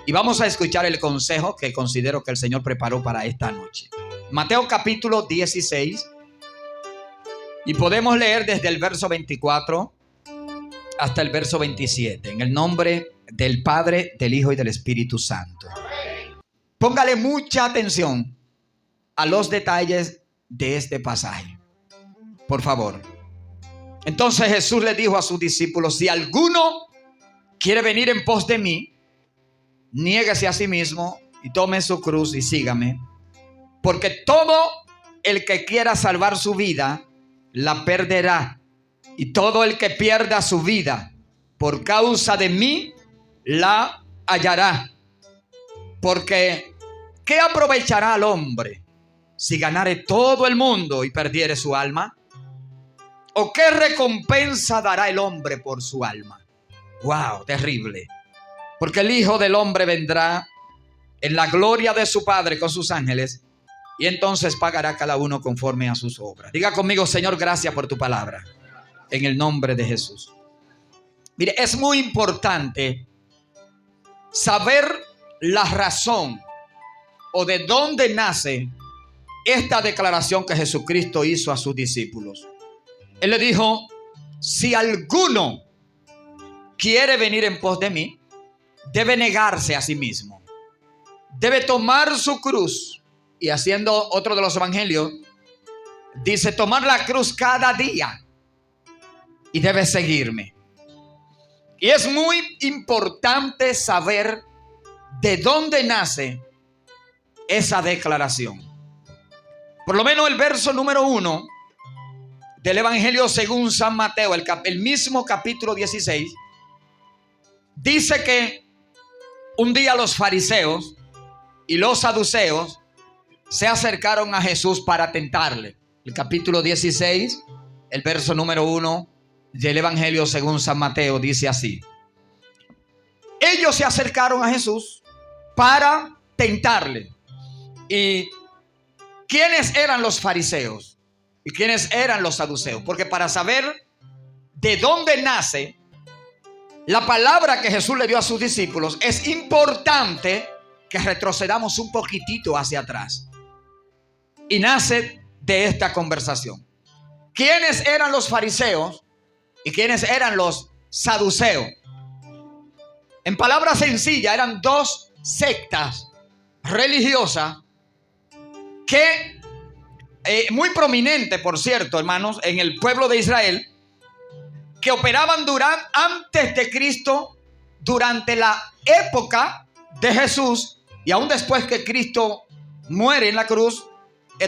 Y vamos a escuchar el consejo que considero que el Señor preparó para esta noche. Mateo capítulo 16. Y podemos leer desde el verso 24 hasta el verso 27. En el nombre del Padre, del Hijo y del Espíritu Santo. Póngale mucha atención a los detalles de este pasaje, por favor. Entonces Jesús le dijo a sus discípulos: si alguno quiere venir en pos de mí, niéguese a sí mismo y tome su cruz y sígame. Porque todo el que quiera salvar su vida, la perderá. Y todo el que pierda su vida por causa de mí, la hallará. Porque ¿qué aprovechará al hombre si ganare todo el mundo y perdiere su alma? ¿O qué recompensa dará el hombre por su alma? ¡Wow! Terrible. Porque el Hijo del Hombre vendrá en la gloria de su Padre con sus ángeles, y entonces pagará cada uno conforme a sus obras. Diga conmigo: Señor, gracias por tu palabra. En el nombre de Jesús. Mire, es muy importante saber la razón o de dónde nace esta declaración que Jesucristo hizo a sus discípulos. Él le dijo: si alguno quiere venir en pos de mí, debe negarse a sí mismo, debe tomar su cruz. Y haciendo otro de los evangelios, dice: tomar la cruz cada día y debe seguirme. Y es muy importante saber de dónde nace esa declaración. Por lo menos el verso número 1 del evangelio según San Mateo, el mismo capítulo 16, dice que un día los fariseos y los saduceos se acercaron a Jesús para tentarle. El capítulo 16, el verso número 1 del evangelio según San Mateo dice así: ellos se acercaron a Jesús para tentarle. ¿Y quiénes eran los fariseos? ¿Y quiénes eran los saduceos? Porque para saber de dónde nace la palabra que Jesús le dio a sus discípulos, es importante que retrocedamos un poquitito hacia atrás. Y nace de esta conversación. ¿Quiénes eran los fariseos y quiénes eran los saduceos? En palabras sencillas, eran dos sectas religiosas que muy prominentes, por cierto, hermanos, en el pueblo de Israel, que operaban antes de Cristo, durante la época de Jesús y aún después que Cristo muere en la cruz.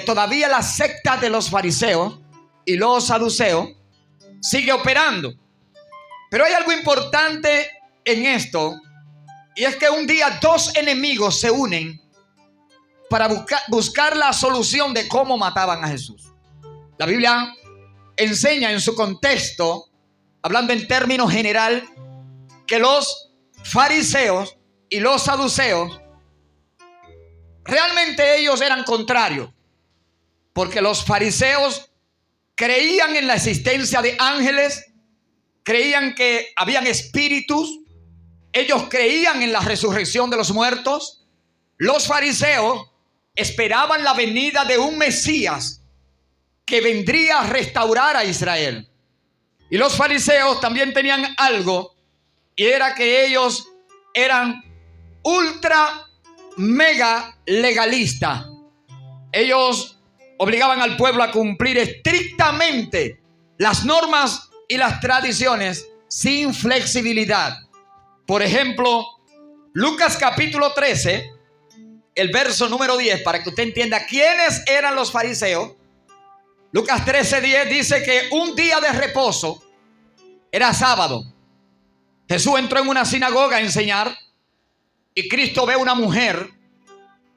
Todavía la secta de los fariseos y los saduceos sigue operando. Pero hay algo importante en esto, y es que un día dos enemigos se unen para buscar la solución de cómo mataban a Jesús. La Biblia enseña en su contexto, hablando en términos general, que los fariseos y los saduceos realmente ellos eran contrarios. Porque los fariseos creían en la existencia de ángeles, creían que habían espíritus, ellos creían en la resurrección de los muertos. Los fariseos esperaban la venida de un Mesías que vendría a restaurar a Israel. Y los fariseos también tenían algo, y era que ellos eran ultra mega legalistas. Ellos obligaban al pueblo a cumplir estrictamente las normas y las tradiciones sin flexibilidad. Por ejemplo, Lucas capítulo 13, el verso número 10, para que usted entienda quiénes eran los fariseos. Lucas 13:10 dice que un día de reposo, era sábado, Jesús entró en una sinagoga a enseñar, y Cristo ve una mujer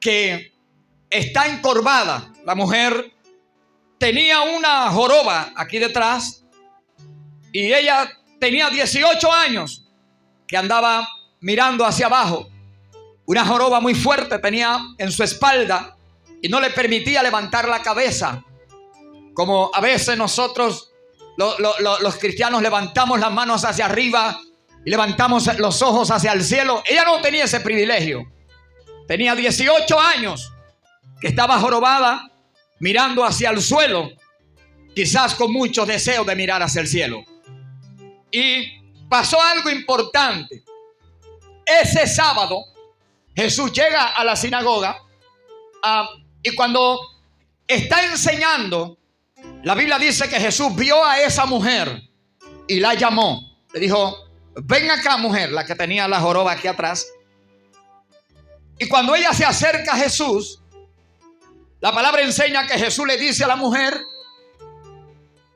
que está encorvada. La mujer tenía una joroba aquí detrás, y ella tenía 18 años que andaba mirando hacia abajo. Una joroba muy fuerte tenía en su espalda y no le permitía levantar la cabeza, como a veces nosotros los cristianos levantamos las manos hacia arriba y levantamos los ojos hacia el cielo, ella no tenía ese privilegio. Tenía 18 años que estaba jorobada, mirando hacia el suelo, quizás con mucho deseo de mirar hacia el cielo. Y pasó algo importante. Ese sábado Jesús llega a la sinagoga y cuando está enseñando, la Biblia dice que Jesús vio a esa mujer y la llamó. Le dijo: ven acá, mujer, la que tenía la joroba aquí atrás. Y cuando ella se acerca a Jesús, la palabra enseña que Jesús le dice a la mujer: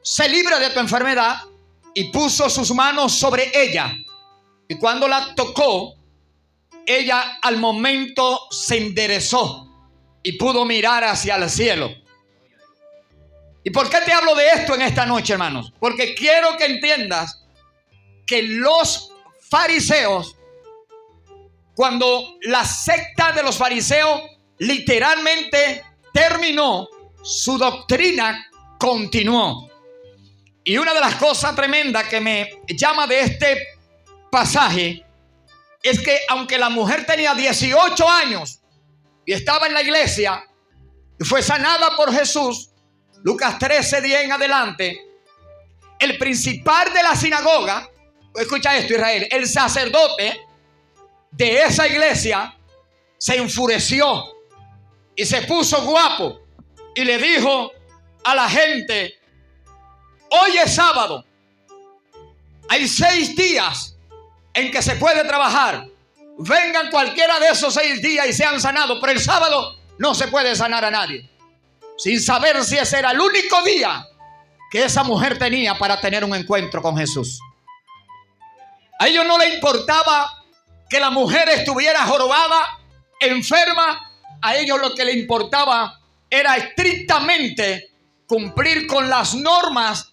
se libre de tu enfermedad, y puso sus manos sobre ella. Y cuando la tocó, ella al momento se enderezó y pudo mirar hacia el cielo. ¿Y por qué te hablo de esto en esta noche, hermanos? Porque quiero que entiendas que los fariseos, cuando la secta de los fariseos literalmente terminó, su doctrina continuó. Y una de las cosas tremendas que me llama de este pasaje es que aunque la mujer tenía 18 años y estaba en la iglesia y fue sanada por Jesús, Lucas 13:10 en adelante, el principal de la sinagoga, escucha esto, Israel, el sacerdote de esa iglesia se enfureció y se puso guapo y le dijo a la gente: hoy es sábado, hay 6 días en que se puede trabajar, vengan cualquiera de esos 6 días y sean sanados, pero el sábado no se puede sanar a nadie, sin saber si ese era el único día que esa mujer tenía para tener un encuentro con Jesús. A ellos no les importaba que la mujer estuviera jorobada, enferma. A ellos lo que les importaba era estrictamente cumplir con las normas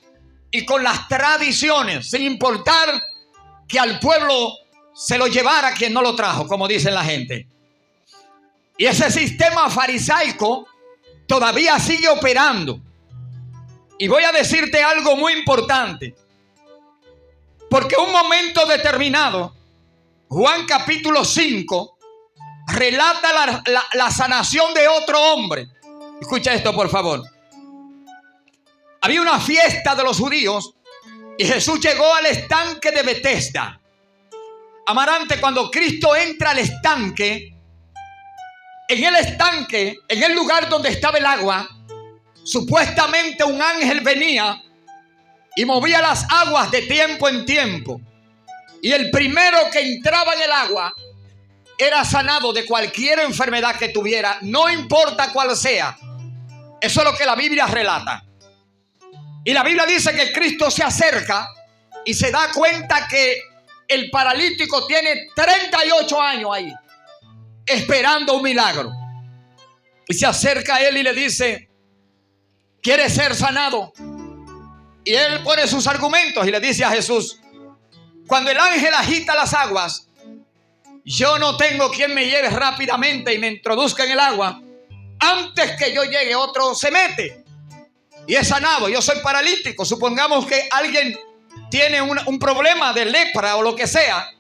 y con las tradiciones, sin importar que al pueblo se lo llevara quien no lo trajo, como dicen la gente. Y ese sistema farisaico todavía sigue operando. Y voy a decirte algo muy importante, porque un momento determinado, Juan capítulo 5 relata la sanación de otro hombre. Escucha esto, por favor. Había una fiesta de los judíos y Jesús llegó al estanque de Betesda. Amarante, cuando Cristo entra al estanque, en el lugar donde estaba el agua, supuestamente un ángel venía y movía las aguas de tiempo en tiempo. Y el primero que entraba en el agua era sanado de cualquier enfermedad que tuviera, no importa cuál sea. Eso es lo que la Biblia relata. Y la Biblia dice que Cristo se acerca y se da cuenta que el paralítico tiene 38 años ahí, esperando un milagro. Y se acerca a él y le dice: ¿quieres ser sanado? Y él pone sus argumentos y le dice a Jesús: cuando el ángel agita las aguas, yo no tengo quien me lleve rápidamente y me introduzca en el agua. Antes que yo llegue, otro se mete y es sanado. Yo soy paralítico. Supongamos que alguien tiene un problema de lepra o lo que sea.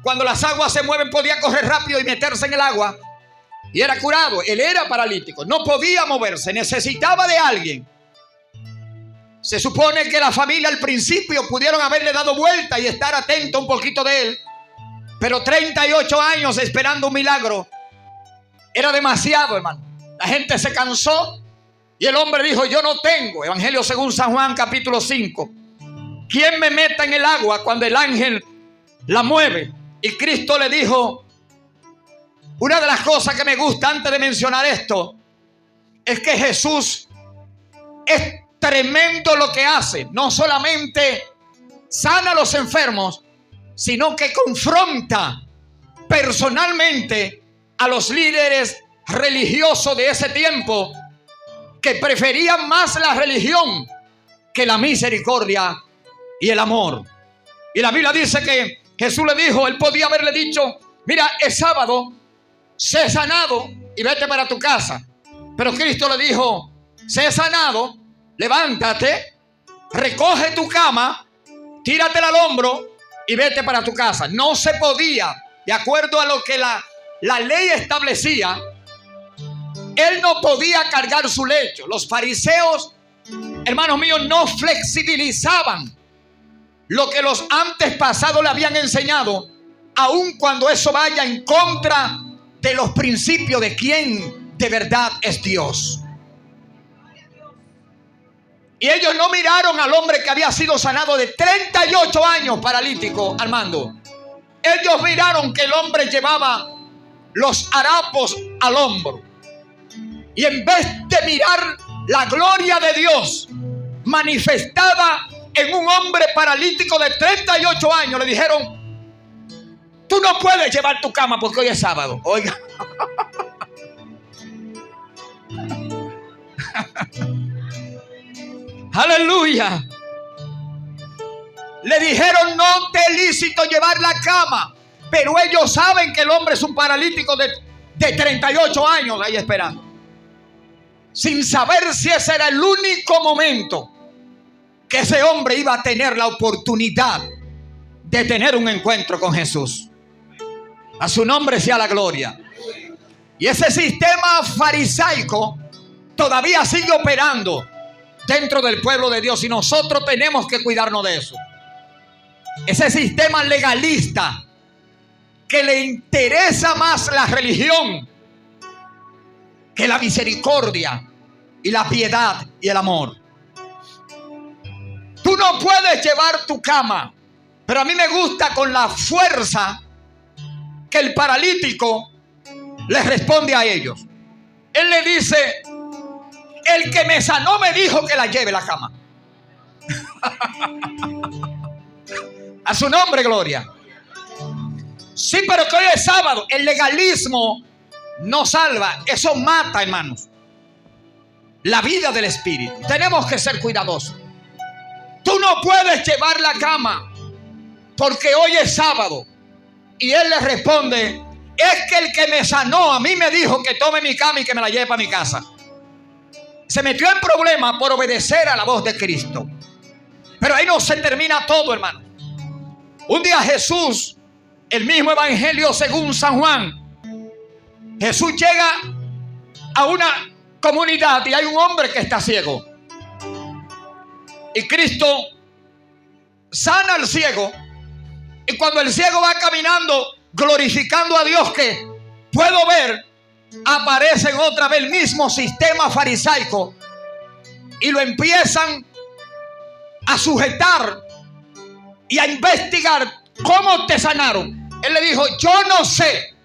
Cuando las aguas se mueven, podía correr rápido y meterse en el agua y era curado. Él era paralítico, no podía moverse, necesitaba de alguien. Se supone que la familia al principio pudieron haberle dado vuelta y estar atento un poquito de él, pero 38 años esperando un milagro era demasiado, hermano. La gente se cansó y el hombre dijo: yo no tengo, Evangelio según San Juan capítulo 5, quien me meta en el agua cuando el ángel la mueve. Y Cristo le dijo: una de las cosas que me gusta antes de mencionar esto es que Jesús es tremendo lo que hace. No solamente sana a los enfermos, sino que confronta personalmente a los líderes religiosos de ese tiempo, que preferían más la religión que la misericordia y el amor. Y la Biblia dice que Jesús le dijo, él podía haberle dicho: mira, es sábado, sé sanado y vete para tu casa. Pero Cristo le dijo: sé sanado, levántate, recoge tu cama, tíratela al hombro y vete para tu casa. No se podía, de acuerdo a lo que la ley establecía, él no podía cargar su lecho. Los fariseos, hermanos míos, no flexibilizaban lo que los antes pasados le habían enseñado, aun cuando eso vaya en contra de los principios de quién de verdad es Dios. Y ellos no miraron al hombre que había sido sanado de 38 años paralítico, Armando. Ellos miraron que el hombre llevaba los harapos al hombro. Y en vez de mirar la gloria de Dios manifestada en un hombre paralítico de 38 años, le dijeron: tú no puedes llevar tu cama porque hoy es sábado. Oiga. Aleluya. Le dijeron: no te es lícito llevar la cama. Pero ellos saben que el hombre es un paralítico de 38 años ahí esperando, sin saber si ese era el único momento que ese hombre iba a tener la oportunidad de tener un encuentro con Jesús. A su nombre sea la gloria. Y ese sistema farisaico todavía sigue operando dentro del pueblo de Dios, y nosotros tenemos que cuidarnos de eso. Ese sistema legalista que le interesa más la religión que la misericordia y la piedad y el amor. Tú no puedes llevar tu cama, pero a mí me gusta con la fuerza que el paralítico le responde a ellos. Él le dice: el que me sanó me dijo que la lleve la cama. A su nombre, gloria. Sí, pero que hoy es sábado. El legalismo no salva. Eso mata, hermanos, la vida del espíritu. Tenemos que ser cuidadosos. Tú no puedes llevar la cama porque hoy es sábado. Y él le responde: es que el que me sanó a mí me dijo que tome mi cama y que me la lleve para mi casa. Se metió en problemas por obedecer a la voz de Cristo. Pero ahí no se termina todo, hermano. Un día Jesús, el mismo evangelio según San Juan, Jesús llega a una comunidad y hay un hombre que está ciego. Y Cristo sana al ciego. Y cuando el ciego va caminando glorificando a Dios que puedo ver, aparecen otra vez el mismo sistema farisaico y lo empiezan a sujetar y a investigar. ¿Cómo te sanaron? Él le dijo: yo no sé.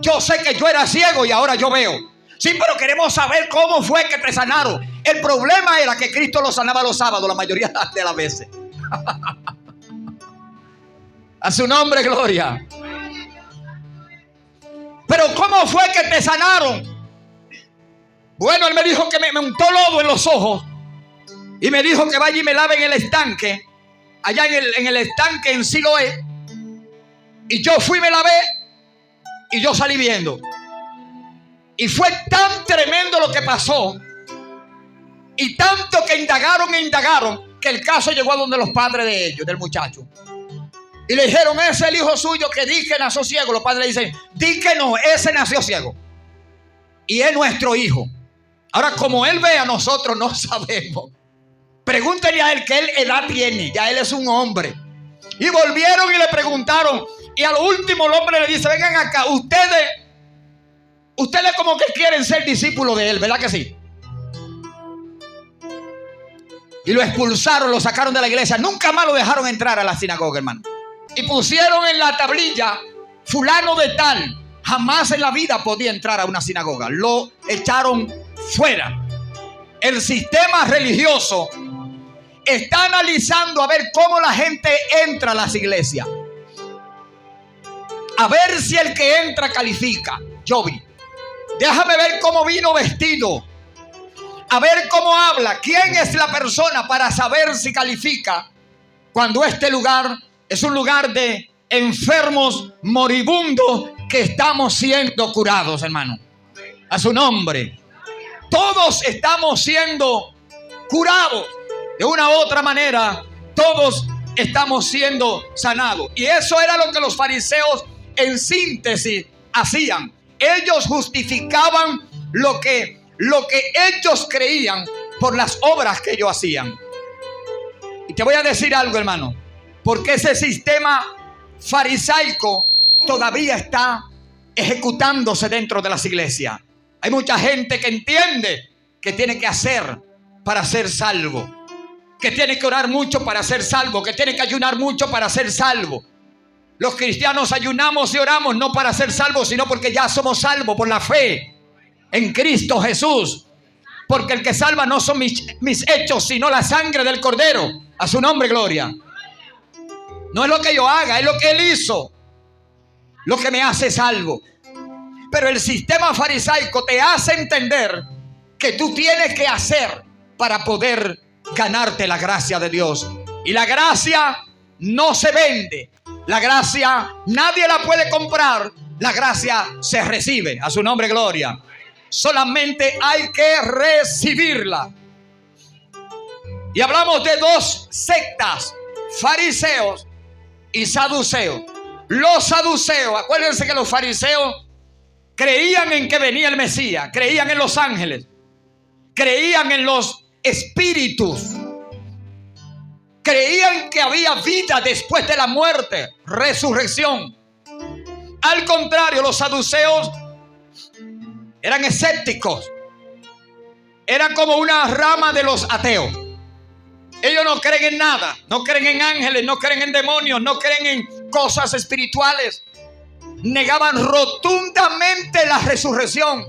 Yo sé que yo era ciego y ahora yo veo. Sí, pero queremos saber cómo fue que te sanaron. El problema era que Cristo lo sanaba los sábados la mayoría de las veces. A su nombre, gloria. Pero ¿cómo fue que te sanaron? Bueno, él me dijo que me untó lodo en los ojos y me dijo que vaya y me lave en el estanque, allá en el estanque en Siloé. Y yo fui, me lavé y yo salí viendo. Y fue tan tremendo lo que pasó, y tanto que indagaron e indagaron, que el caso llegó a donde los padres de ellos, del muchacho. Y le dijeron: ese es el hijo suyo que di que nació ciego. Los padres le dicen: di que no, ese nació ciego y es nuestro hijo. Ahora, como él ve, a nosotros no sabemos. Pregúntenle a él qué edad tiene. Ya él es un hombre. Y volvieron y le preguntaron. Y al último el hombre le dice: vengan acá, ustedes como que quieren ser discípulos de él, ¿verdad que sí? Y lo expulsaron, lo sacaron de la iglesia. Nunca más lo dejaron entrar a la sinagoga, hermano. Y pusieron en la tablilla: fulano de tal jamás en la vida podía entrar a una sinagoga. Lo echaron fuera. El sistema religioso está analizando a ver cómo la gente entra a las iglesias, a ver si el que entra califica. Yo vi. Déjame ver cómo vino vestido, a ver cómo habla, quién es la persona, para saber si califica, cuando este lugar es un lugar de enfermos moribundos que estamos siendo curados, hermano. A su nombre. Todos estamos siendo curados. De una u otra manera, todos estamos siendo sanados. Y eso era lo que los fariseos en síntesis hacían. Ellos justificaban lo que ellos creían por las obras que ellos hacían. Y te voy a decir algo, hermano, porque ese sistema farisaico todavía está ejecutándose dentro de las iglesias. Hay mucha gente que entiende que tiene que hacer para ser salvo, que tiene que orar mucho para ser salvo, que tiene que ayunar mucho para ser salvo. Los cristianos ayunamos y oramos no para ser salvos, sino porque ya somos salvos por la fe en Cristo Jesús. Porque el que salva no son mis hechos, sino la sangre del Cordero. A su nombre, gloria. No es lo que yo haga, es lo que Él hizo lo que me hace salvo. Pero el sistema farisaico te hace entender que tú tienes que hacer para poder ganarte la gracia de Dios. Y la gracia no se vende. La gracia nadie la puede comprar. La gracia se recibe. A su nombre, gloria. Solamente hay que recibirla. Y hablamos de dos sectas: fariseos y saduceos. Los saduceos, acuérdense que los fariseos creían en que venía el Mesías, creían en los ángeles, creían en los espíritus, creían que había vida después de la muerte, resurrección. Al contrario, los saduceos eran escépticos, eran como una rama de los ateos. Ellos no creen en nada, no creen en ángeles, no creen en demonios, no creen en cosas espirituales. Negaban rotundamente la resurrección.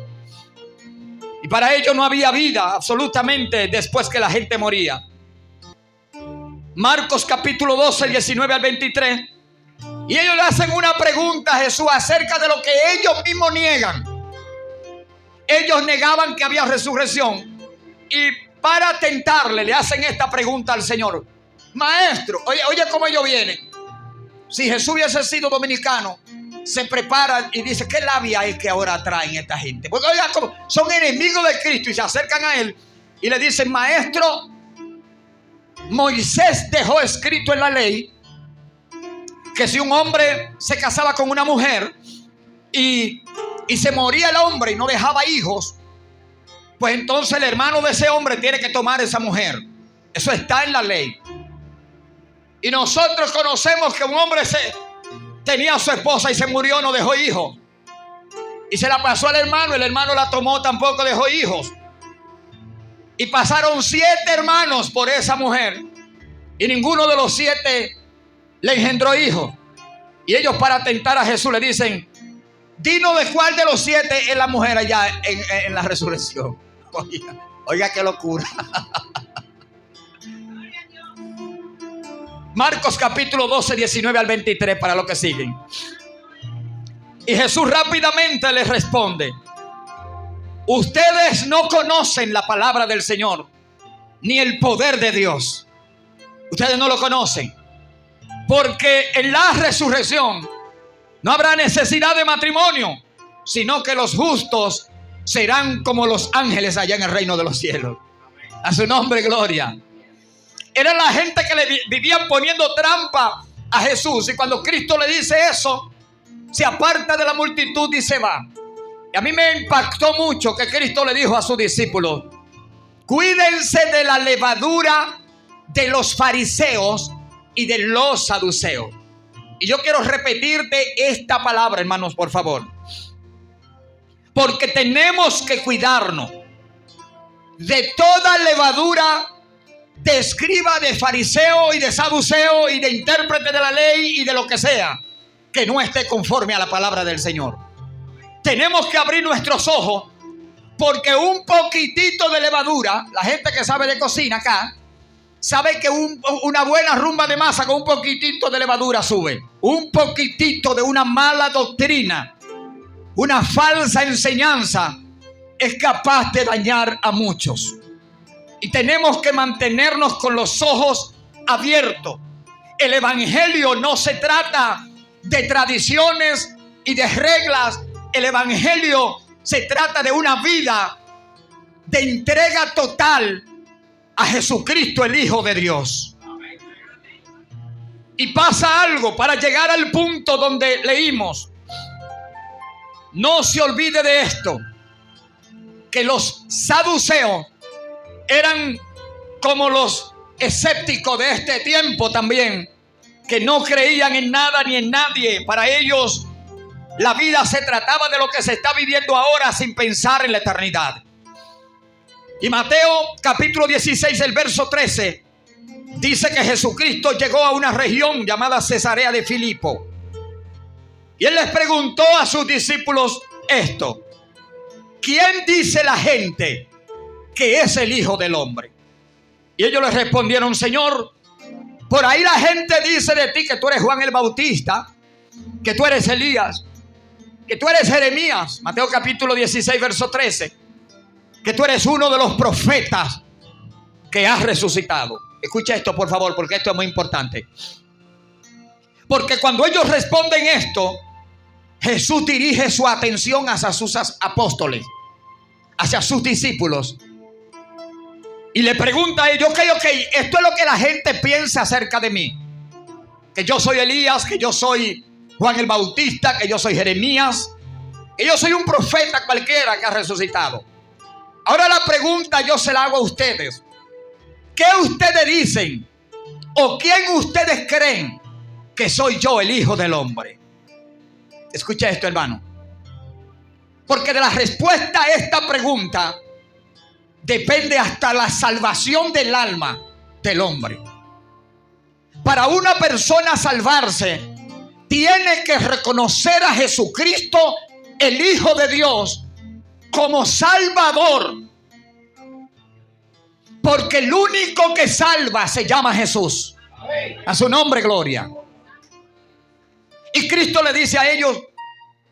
Y para ellos no había vida absolutamente después que la gente moría. Marcos capítulo 12, 19 al 23. Y ellos le hacen una pregunta a Jesús acerca de lo que ellos mismos niegan. Ellos negaban que había resurrección. Y para tentarle le hacen esta pregunta al Señor: Maestro, oye cómo ellos vienen. Si Jesús hubiese sido dominicano, se prepara y dice: ¿qué labia es que ahora traen esta gente? Porque oiga, como son enemigos de Cristo y se acercan a Él y le dicen: Maestro, Moisés dejó escrito en la ley que si un hombre se casaba con una mujer y se moría el hombre y no dejaba hijos, pues entonces el hermano de ese hombre tiene que tomar esa mujer. Eso está en la ley. Y nosotros conocemos que un hombre tenía a su esposa y se murió, no dejó hijos. Y se la pasó al hermano, el hermano la tomó, tampoco dejó hijos. Y pasaron 7 hermanos por esa mujer y ninguno de los 7 le engendró hijos. Y ellos, para tentar a Jesús, le dicen: dinos de cuál de los 7 es la mujer allá en la resurrección. Oiga qué locura. Marcos capítulo 12, 19 al 23 para los que siguen. Y Jesús rápidamente les responde: ustedes no conocen la palabra del Señor, ni el poder de Dios. Ustedes no lo conocen, porque en la resurrección no habrá necesidad de matrimonio, sino que los justos serán como los ángeles allá en el reino de los cielos. A su nombre, gloria. Era la gente que le vivían poniendo trampa a Jesús. Y cuando Cristo le dice eso, se aparta de la multitud y se va. Y a mí me impactó mucho que Cristo le dijo a sus discípulos: cuídense de la levadura de los fariseos y de los saduceos. Y yo quiero repetirte esta palabra, hermanos, por favor. Porque tenemos que cuidarnos de toda levadura de escriba, de fariseo y de saduceo y de intérprete de la ley y de lo que sea que no esté conforme a la palabra del Señor. Tenemos que abrir nuestros ojos, porque un poquitito de levadura, la gente que sabe de cocina acá sabe que una buena rumba de masa con un poquitito de levadura sube. Un poquitito de una mala doctrina, una falsa enseñanza, es capaz de dañar a muchos. Y tenemos que mantenernos con los ojos abiertos. El evangelio no se trata de tradiciones y de reglas. El evangelio se trata de una vida de entrega total a Jesucristo, el Hijo de Dios. Y pasa algo para llegar al punto donde leímos. No se olvide de esto, que los saduceos eran como los escépticos de este tiempo también, que no creían en nada ni en nadie. Para ellos la vida se trataba de lo que se está viviendo ahora sin pensar en la eternidad. Y Mateo capítulo 16, el verso 13, dice que Jesucristo llegó a una región llamada Cesarea de Filipo. Y él les preguntó a sus discípulos esto: ¿quién dice la gente que es el Hijo del Hombre? Y ellos le respondieron: Señor, por ahí la gente dice de ti que tú eres Juan el Bautista, que tú eres Elías, que tú eres Jeremías. Mateo capítulo 16, verso 13. Que tú eres uno de los profetas que has resucitado. Escucha esto, por favor, porque esto es muy importante. Porque cuando ellos responden esto, Jesús dirige su atención hacia sus apóstoles, hacia sus discípulos, y le pregunta a ellos: ok, esto es lo que la gente piensa acerca de mí, que yo soy Elías, que yo soy Juan el Bautista, que yo soy Jeremías, que yo soy un profeta cualquiera que ha resucitado. Ahora la pregunta yo se la hago a ustedes: ¿qué ustedes dicen o quién ustedes creen que soy yo, el Hijo del Hombre? Escucha esto, hermano, porque de la respuesta a esta pregunta depende hasta la salvación del alma del hombre. Para una persona salvarse, tiene que reconocer a Jesucristo, el Hijo de Dios, como Salvador. Porque el único que salva se llama Jesús. A su nombre, gloria. Y Cristo le dice a ellos: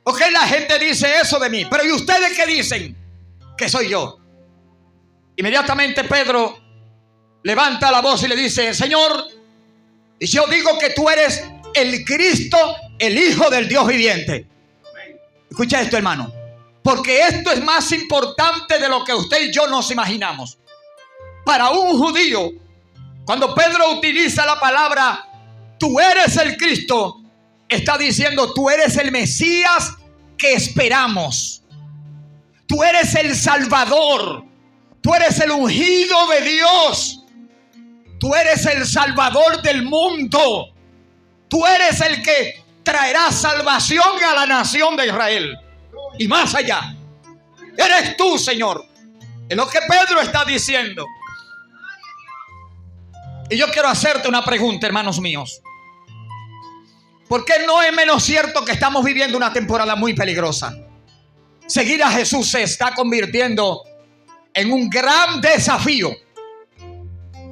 ok, la gente dice eso de mí, pero ¿y ustedes qué dicen que soy yo? Inmediatamente Pedro levanta la voz y le dice: Señor, yo digo que tú eres el Cristo, el Hijo del Dios viviente. Escucha esto, hermano, porque esto es más importante de lo que usted y yo nos imaginamos. Para un judío, cuando Pedro utiliza la palabra tú eres el Cristo, está diciendo: tú eres el Mesías que esperamos. Tú eres el Salvador. Tú eres el ungido de Dios. Tú eres el Salvador del mundo. Tú eres el que traerá salvación a la nación de Israel y más allá. Eres tú, Señor. Es lo que Pedro está diciendo. Y yo quiero hacerte una pregunta, hermanos míos. Porque no es menos cierto que estamos viviendo una temporada muy peligrosa. Seguir a Jesús se está convirtiendo en un gran desafío.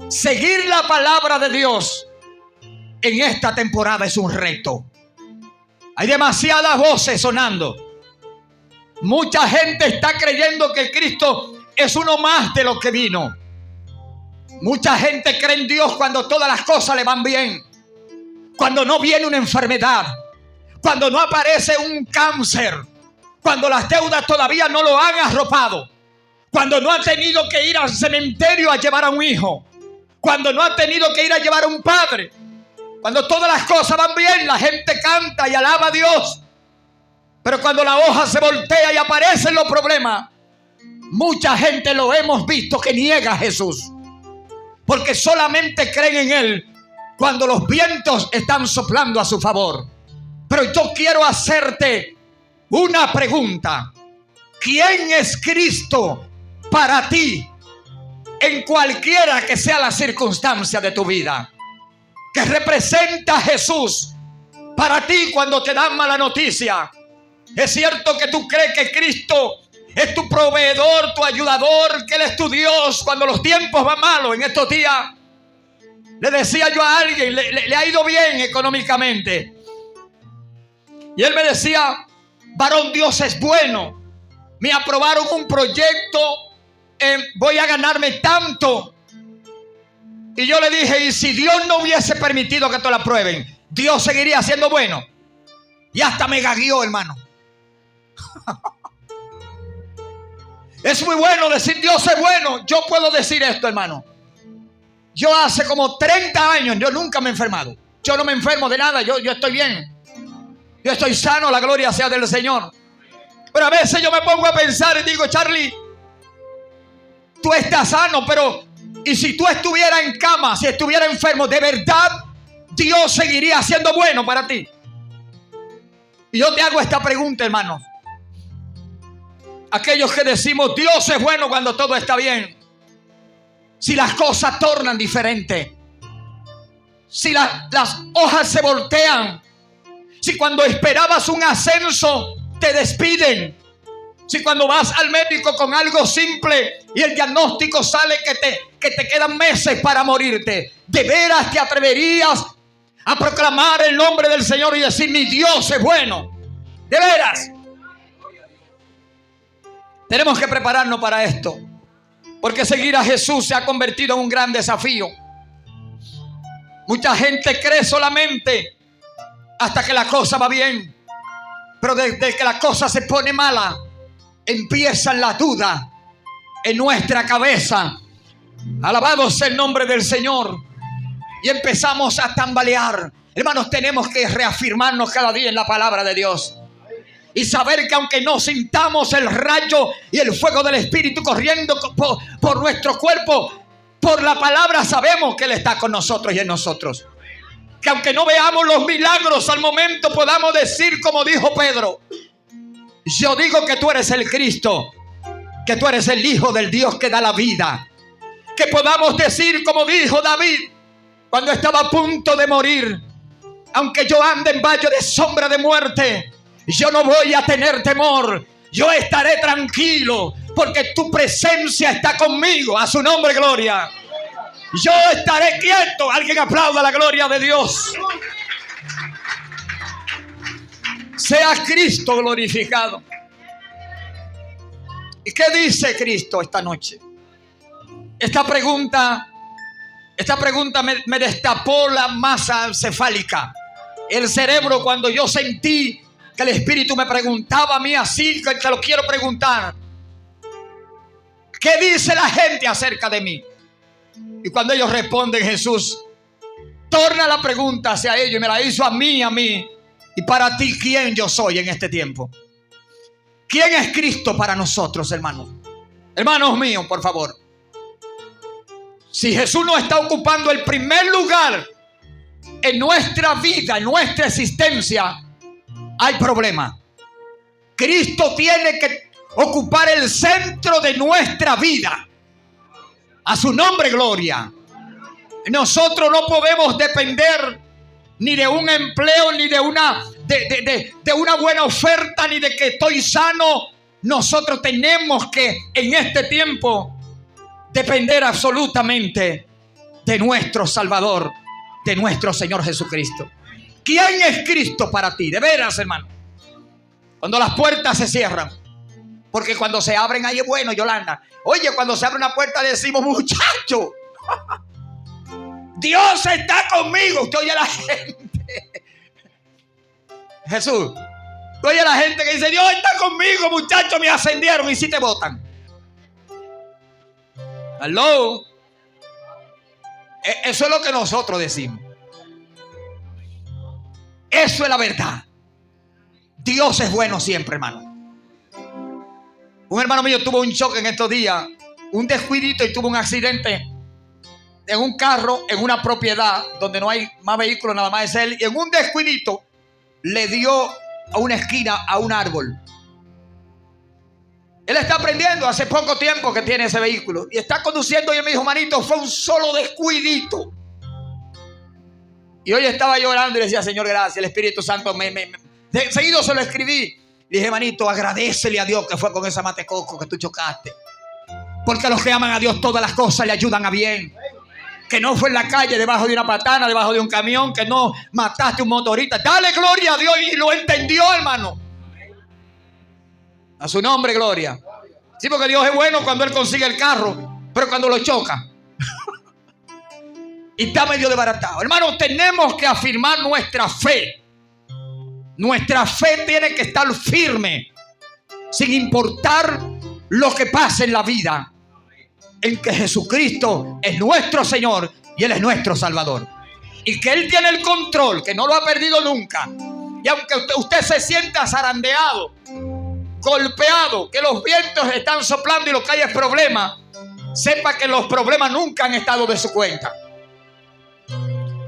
Seguir la palabra de Dios en esta temporada es un reto. Hay demasiadas voces sonando. Mucha gente está creyendo que Cristo es uno más de lo que vino. Mucha gente cree en Dios cuando todas las cosas le van bien, cuando no viene una enfermedad, cuando no aparece un cáncer, cuando las deudas todavía no lo han arropado, cuando no ha tenido que ir al cementerio a llevar a un hijo, cuando no ha tenido que ir a llevar a un padre. Cuando todas las cosas van bien, la gente canta y alaba a Dios. Pero cuando la hoja se voltea y aparecen los problemas, mucha gente lo hemos visto que niega a Jesús, porque solamente creen en Él cuando los vientos están soplando a su favor. Pero yo quiero hacerte una pregunta: ¿quién es Cristo para ti en cualquiera que sea la circunstancia de tu vida? ¿Qué representa Jesús para ti cuando te dan mala noticia? Es cierto que tú crees que Cristo es tu proveedor, tu ayudador, que Él es tu Dios cuando los tiempos van malos. En estos días le decía yo a alguien, le ha ido bien económicamente, y él me decía: varón, Dios es bueno, me aprobaron un proyecto, voy a ganarme tanto. Y yo le dije: y si Dios no hubiese permitido que te lo aprueben, Dios seguiría siendo bueno. Y hasta me gagueó, hermano. Es muy bueno decir Dios es bueno. Yo puedo decir esto, hermano. Yo hace como 30 años, yo nunca me he enfermado. Yo no me enfermo de nada, yo estoy bien. Yo estoy sano, la gloria sea del Señor. Pero a veces yo me pongo a pensar y digo, Charlie, tú estás sano, pero ¿y si tú estuvieras en cama, si estuvieras enfermo, de verdad Dios seguiría siendo bueno para ti? Y yo te hago esta pregunta, hermanos. Aquellos que decimos Dios es bueno cuando todo está bien, si las cosas tornan diferente, si las hojas se voltean, si cuando esperabas un ascenso te despiden, si cuando vas al médico con algo simple y el diagnóstico sale que te quedan meses para morirte, ¿de veras te atreverías a proclamar el nombre del Señor y decir mi Dios es bueno? ¿De veras? Tenemos que prepararnos para esto, porque seguir a Jesús se ha convertido en un gran desafío. Mucha gente cree solamente hasta que la cosa va bien, pero desde que la cosa se pone mala, empiezan las dudas en nuestra cabeza. Alabado sea el nombre del Señor. Y empezamos a tambalear. Hermanos, tenemos que reafirmarnos cada día en la palabra de Dios y saber que aunque no sintamos el rayo y el fuego del Espíritu corriendo por nuestro cuerpo, por la palabra sabemos que Él está con nosotros y en nosotros. Que aunque no veamos los milagros al momento, podamos decir como dijo Pedro: yo digo que tú eres el Cristo, que tú eres el Hijo del Dios que da la vida. Que podamos decir como dijo David cuando estaba a punto de morir: aunque yo ande en valle de sombra de muerte, yo no voy a tener temor. Yo estaré tranquilo porque tu presencia está conmigo. A su nombre, gloria. Yo estaré quieto. Alguien aplauda la gloria de Dios. Sea Cristo glorificado. ¿Y qué dice Cristo esta noche? Esta pregunta me destapó la masa encefálica, el cerebro, cuando yo sentí que el Espíritu me preguntaba a mí así, que te lo quiero preguntar. ¿Qué dice la gente acerca de mí? Y cuando ellos responden, Jesús torna la pregunta hacia ellos y me la hizo a mí. Y para ti, ¿quién yo soy en este tiempo? ¿Quién es Cristo para nosotros, hermanos? Hermanos míos, por favor. Si Jesús no está ocupando el primer lugar en nuestra vida, en nuestra existencia, hay problema. Cristo tiene que ocupar el centro de nuestra vida. A su nombre, gloria. Nosotros no podemos depender ni de un empleo, ni de una buena oferta, ni de que estoy sano. Nosotros tenemos que en este tiempo depender absolutamente de nuestro Salvador, de nuestro Señor Jesucristo. ¿Quién es Cristo para ti? De veras, hermano. Cuando las puertas se cierran, porque cuando se abren ahí es bueno, Yolanda. Oye, cuando se abre una puerta decimos, muchacho, Dios está conmigo. Usted oye a la gente. Jesús, tú oye a la gente que dice, Dios está conmigo, muchacho, me ascendieron y si te votan. Hello. Eso es lo que nosotros decimos. Eso es la verdad. Dios es bueno siempre, hermano. Un hermano mío tuvo un choque en estos días, un descuidito, y tuvo un accidente en un carro, en una propiedad donde no hay más vehículos, nada más es él. Y en un descuidito le dio a una esquina a un árbol. Él está aprendiendo, hace poco tiempo que tiene ese vehículo y está conduciendo, y él me dijo, manito, fue un solo descuidito. Y hoy estaba llorando y le decía, Señor, gracias, el Espíritu Santo seguido se lo escribí. Le dije, manito, agradécele a Dios que fue con esa matecoco que tú chocaste, porque a los que aman a Dios todas las cosas le ayudan a bien. Que no fue en la calle, debajo de una patana, debajo de un camión, que no mataste un motorista. Dale gloria a Dios. Y lo entendió, hermano. A su nombre, gloria. Sí, porque Dios es bueno cuando Él consigue el carro, pero cuando lo choca y está medio desbaratado. Hermano, tenemos que afirmar nuestra fe. Nuestra fe tiene que estar firme, sin importar lo que pase en la vida, en que Jesucristo es nuestro Señor y Él es nuestro Salvador. y que Él tiene el control, que no lo ha perdido nunca. Y aunque usted se sienta zarandeado, golpeado, que los vientos están soplando y lo que hay es problema, sepa que los problemas nunca han estado de su cuenta.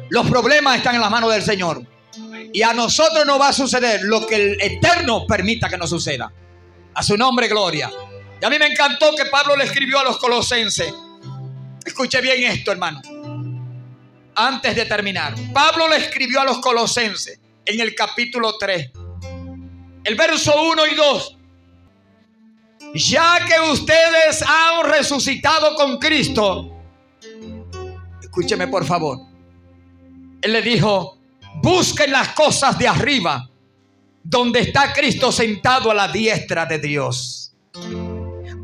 Los problemas están en las manos del Señor. Y a nosotros no va a suceder lo que el Eterno permita que nos suceda. A su nombre, gloria. Y a mí me encantó que Pablo le escribió a los colosenses. Escuche bien esto, hermano. Antes de terminar, Pablo le escribió a los colosenses en el capítulo 3, el verso 1 y 2. Ya que ustedes han resucitado con Cristo, escúcheme por favor. Él le dijo: busquen las cosas de arriba, donde está Cristo sentado a la diestra de Dios.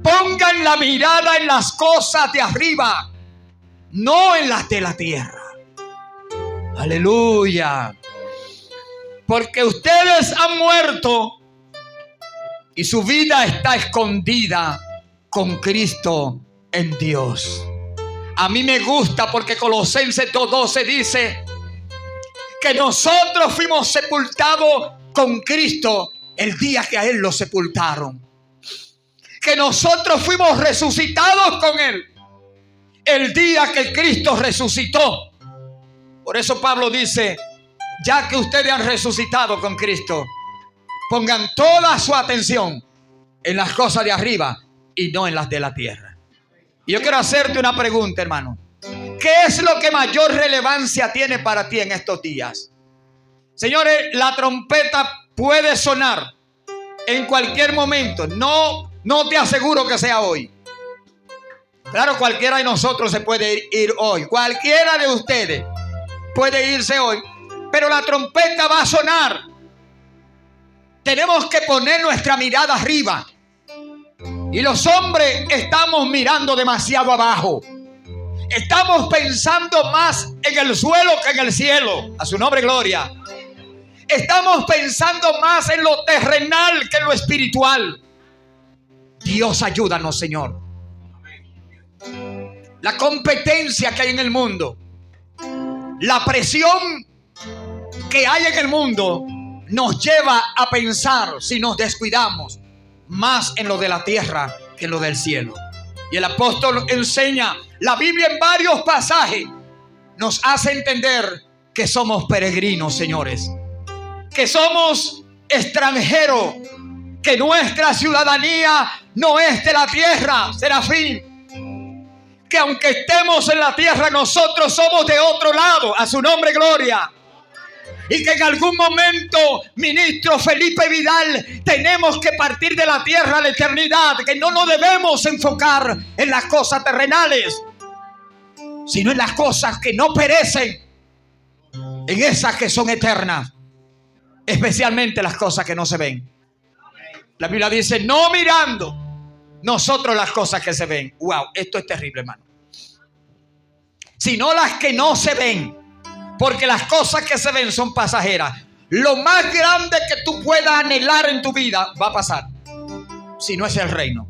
Pongan la mirada en las cosas de arriba, no en las de la tierra. Aleluya. Porque ustedes han muerto y su vida está escondida con Cristo en Dios. A mí me gusta porque Colosenses 2:12 dice que nosotros fuimos sepultados con Cristo el día que a Él lo sepultaron. Que nosotros fuimos resucitados con Él el día que Cristo resucitó. Por eso Pablo dice: ya que ustedes han resucitado con Cristo, pongan toda su atención en las cosas de arriba y no en las de la tierra. Y yo quiero hacerte una pregunta, hermano. ¿Qué es lo que mayor relevancia tiene para ti en estos días? Señores, la trompeta puede sonar en cualquier momento. No te aseguro que sea hoy. Claro, cualquiera de nosotros se puede ir hoy. Cualquiera de ustedes puede irse hoy. Pero la trompeta va a sonar. Tenemos que poner nuestra mirada arriba. Y los hombres estamos mirando demasiado abajo. Estamos pensando más en el suelo que en el cielo. A su nombre, gloria. Estamos pensando más en lo terrenal que en lo espiritual. Dios, ayúdanos, Señor. La competencia que hay en el mundo, la presión que hay en el mundo, nos lleva a pensar, si nos descuidamos, más en lo de la tierra que en lo del cielo. Y el apóstol enseña, la Biblia en varios pasajes nos hace entender que somos peregrinos, señores, que somos extranjeros, que nuestra ciudadanía no es de la tierra, Serafín. Que aunque estemos en la tierra, nosotros somos de otro lado. A su nombre, gloria. Y que en algún momento, ministro Felipe Vidal, tenemos que partir de la tierra a la eternidad. Que no nos debemos enfocar en las cosas terrenales, sino en las cosas que no perecen, en esas que son eternas, especialmente las cosas que no se ven. La Biblia dice: no mirando nosotros las cosas que se ven. Wow, esto es terrible, hermano. Sino las que no se ven, porque las cosas que se ven son pasajeras. Lo más grande que tú puedas anhelar en tu vida va a pasar, si no es el reino.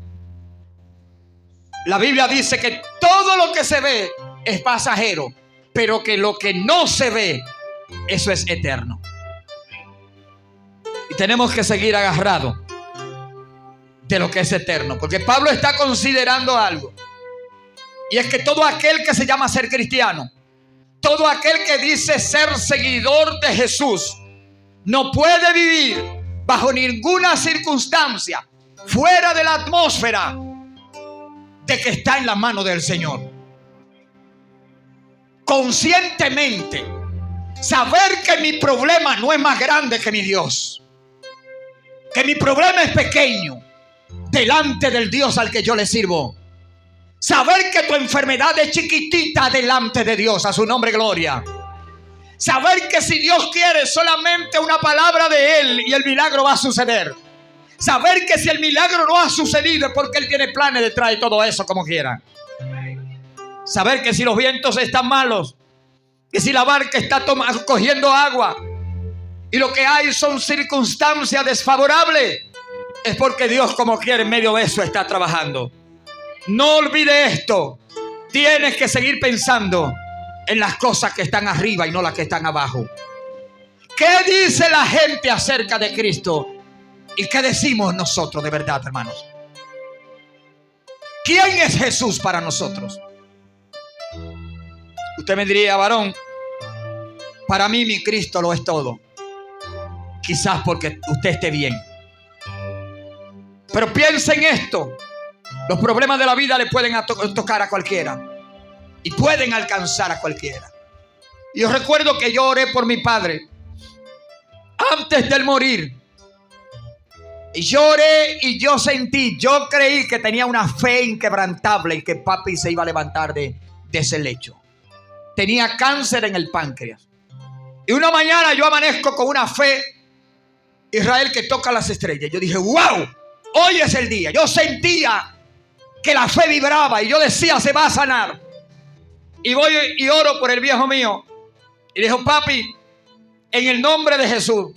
La Biblia dice que todo lo que se ve es pasajero, pero que lo que no se ve, eso es eterno. Y tenemos que seguir agarrados de lo que es eterno, porque Pablo está considerando algo, y es que todo aquel que se llama ser cristiano, todo aquel que dice ser seguidor de Jesús, no puede vivir bajo ninguna circunstancia fuera de la atmósfera de que está en la mano del Señor. Conscientemente saber que mi problema no es más grande que mi Dios, que mi problema es pequeño delante del Dios al que yo le sirvo. Saber que tu enfermedad es chiquitita delante de Dios. A su nombre, gloria. Saber que si Dios quiere, solamente una palabra de Él y el milagro va a suceder. Saber que si el milagro no ha sucedido es porque Él tiene planes detrás de todo eso, como quiera. Saber que si los vientos están malos, que si la barca está cogiendo agua y lo que hay son circunstancias desfavorables, es porque Dios, como quiere, en medio de eso está trabajando. No olvide esto. Tienes que seguir pensando en las cosas que están arriba y no las que están abajo. ¿Qué dice la gente acerca de Cristo? ¿Y qué decimos nosotros de verdad, hermanos? ¿Quién es Jesús para nosotros? Usted me diría, varón, para mí mi Cristo lo es todo. Quizás porque usted esté bien. Pero piensa en esto. Los problemas de la vida le pueden tocar a cualquiera. Y pueden alcanzar a cualquiera. Yo recuerdo que yo oré por mi padre antes de él morir. Y lloré y yo sentí, yo creí que tenía una fe inquebrantable y que papi se iba a levantar de ese lecho. Tenía cáncer en el páncreas. Y una mañana yo amanezco con una fe, Israel, que toca las estrellas. Yo dije, wow, hoy es el día. Yo sentía que la fe vibraba y yo decía, se va a sanar. Y voy y oro por el viejo mío. Y dijo, papi, en el nombre de Jesús,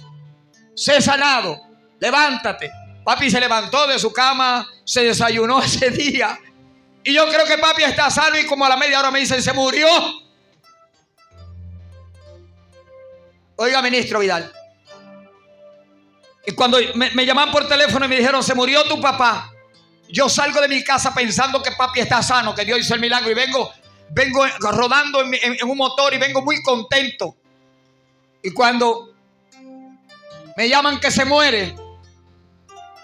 sé sanado, levántate. Papi se levantó de su cama, se desayunó ese día. Y yo creo que papi está sano y como a la media hora me dicen, se murió. Oiga, ministro Vidal. Y cuando me llamaban por teléfono y me dijeron, se murió tu papá. Yo salgo de mi casa pensando que papi está sano, que Dios hizo el milagro. Y vengo rodando en un motor y vengo muy contento. Y cuando me llaman que se muere,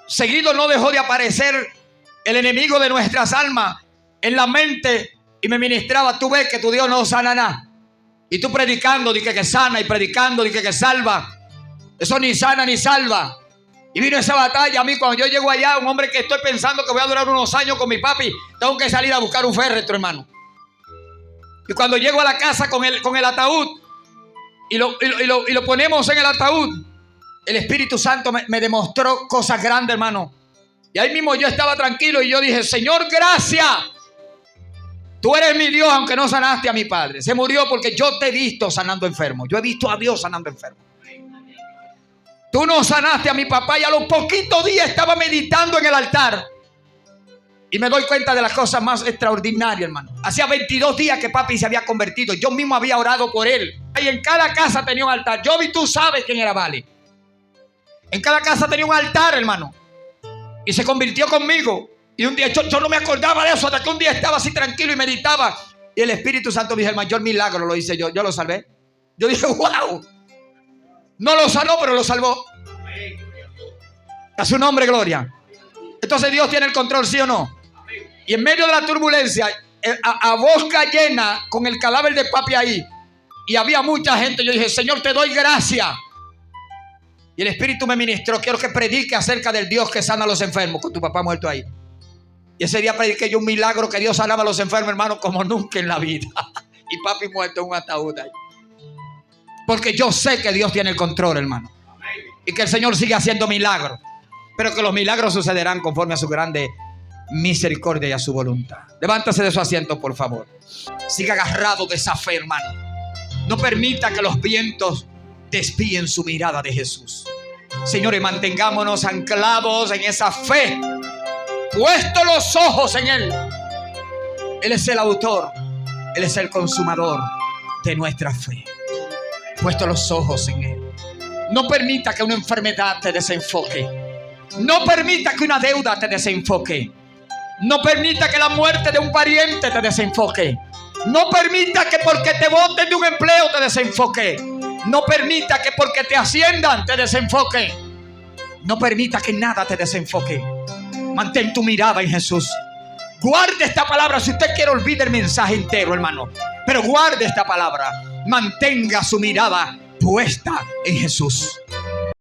seguido no dejó de aparecer el enemigo de nuestras almas en la mente y me ministraba, tú ves que tu Dios no sana nada. Y tú predicando, di que sana, y predicando, di que salva. Eso ni sana ni salva. Y vino esa batalla a mí cuando yo llego allá, un hombre que estoy pensando que voy a durar unos años con mi papi, tengo que salir a buscar un féretro, hermano. Y cuando llego a la casa con el ataúd y lo ponemos en el ataúd, el Espíritu Santo me demostró cosas grandes, hermano. Y ahí mismo yo estaba tranquilo y yo dije, Señor, gracias. Tú eres mi Dios, aunque no sanaste a mi padre. Se murió porque yo te he visto sanando enfermos. Yo he visto a Dios sanando enfermos. Tú no sanaste a mi papá y a los poquitos días estaba meditando en el altar. Y me doy cuenta de las cosas más extraordinarias, hermano. Hacía 22 días que papi se había convertido. Yo mismo había orado por él. Y en cada casa tenía un altar. Yo vi, tú sabes quién era Vale. En cada casa tenía un altar, hermano. Y se convirtió conmigo. Y un día yo no me acordaba de eso hasta que un día estaba así tranquilo y meditaba. Y el Espíritu Santo me dijo, el mayor milagro lo hice yo. Yo lo salvé. Yo dije, wow. No lo sanó, pero lo salvó. A su nombre, gloria. Entonces Dios tiene el control, ¿sí o no? Y en medio de la turbulencia, a boca llena, con el cadáver de papi ahí, y había mucha gente, yo dije, Señor, te doy gracias. Y el Espíritu me ministró, quiero que predique acerca del Dios que sana a los enfermos, con tu papá muerto ahí. Y ese día prediqué yo un milagro que Dios sanaba a los enfermos, hermano, como nunca en la vida. Y papi muerto en un ataúd ahí. Porque yo sé que Dios tiene el control, hermano. Y que el Señor sigue haciendo milagros. Pero que los milagros sucederán conforme a su grande misericordia y a su voluntad. Levántase de su asiento, por favor. Siga agarrado de esa fe, hermano. No permita que los vientos desvíen su mirada de Jesús. Señores, mantengámonos anclados en esa fe. Puesto los ojos en Él. Él es el autor. Él es el consumador de nuestra fe. Puesto los ojos en Él. No permita que una enfermedad te desenfoque. No permita que una deuda te desenfoque. No permita que la muerte de un pariente te desenfoque. No permita que porque te boten de un empleo te desenfoque. No permita que porque te asciendan te desenfoque. No permita que nada te desenfoque. Mantén tu mirada en Jesús. Guarde esta palabra. Si usted quiere, olvide el mensaje entero, hermano. Pero guarde esta palabra. Mantenga su mirada puesta en Jesús.